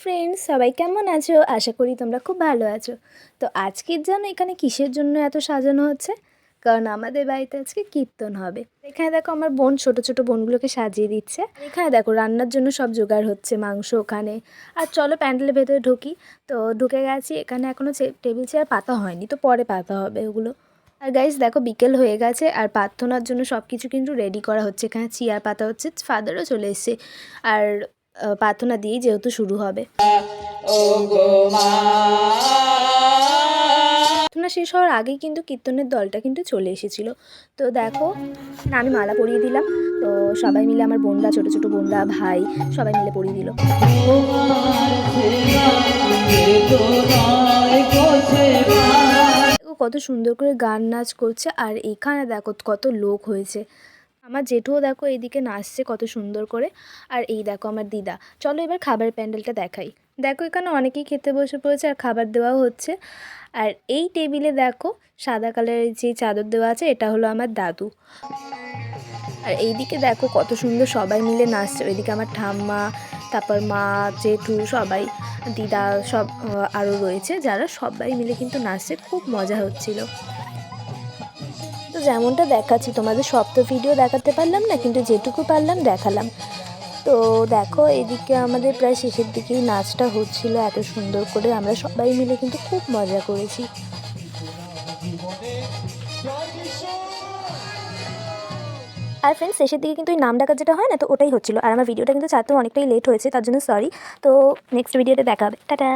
Friends, সবাই কেমন আছো? আশা করি তোমরা খুব ভালো আছো। তো আজকের জন্য এখানে কিসের জন্য এত সাজানো হচ্ছে? কারণ আমাদের বাড়িতে আজকে কীর্তন হবে। এখানে দেখো আমার বোন ছোট ছোট বোনগুলোকে সাজিয়ে দিচ্ছে। এখানে দেখো রান্নার জন্য সব জোগাড় হচ্ছে, মাংস ওখানে। আর চলো প্যান্ডেলের ভেতরে ঢুকি। তো ঢুকে গেছি, এখানে এখনও টেবিল চেয়ার পাতা হয়নি, তো পরে পাতা হবে ওগুলো। আর গাইস দেখো বিকেল হয়ে গেছে, আর প্রার্থনার জন্য সব কিছু কিন্তু রেডি করা হচ্ছে। এখানে চেয়ার পাতা হচ্ছে, ফাদারও চলে এসছে। আর প্রার্থনা দিয়েই যেহেতু শুরু হবে। প্রার্থনা শেষ হওয়ার আগেই কিন্তু কীর্তনের দলটা কিন্তু চলে এসেছিলো। তো দেখো আমি মালা পরিয়ে দিলাম। তো সবাই মিলে আমার বোনরা, ছোটো ছোটো বোনরা, ভাই সবাই মিলে পরিয়ে দিল। কত সুন্দর করে গান নাচ করছে। আর এখানে দেখো কত লোক হয়েছে। আমার জেঠুও দেখো এইদিকে নাচছে কত সুন্দর করে। আর এই দেখো আমার দিদা। চলো এবার খাবারের প্যান্ডেলটা দেখাই। দেখো এখানে অনেকেই খেতে বসে পড়েছে আর খাবার দেওয়াও হচ্ছে। আর এই টেবিলে দেখো সাদা কালারের যে চাদর দেওয়া আছে, এটা হলো আমার দাদু। আর এইদিকে দেখো কত সুন্দর সবাই মিলে নাচছে। ওইদিকে আমার ঠাম্মা, তারপর মা, জেঠু, সবাই, দিদা সব আরও রয়েছে, যারা সবাই মিলে কিন্তু নাচছে, খুব মজা হচ্ছিল। তো যেমনটা দেখাচ্ছি তোমাদের সব তো ভিডিও দেখাতে পারলাম না, কিন্তু যেটুকু পারলাম দেখালাম। তো দেখো এদিকে আমাদের প্রায় শেষের দিকেই নাচটা হচ্ছিল এত সুন্দর করে। আমরা সবাই মিলে কিন্তু খুব মজা করেছি। আর ফ্রেন্ডস শেষের দিকে কিন্তু ওই নাম ডাকা যেটা হয় না, তো ওটাই হচ্ছিল। আর আমার ভিডিওটা কিন্তু ছাড়তেও অনেকটাই লেট হয়েছে, তার জন্য সরি। তো নেক্সট ভিডিওতে দেখা হবে। টাটা।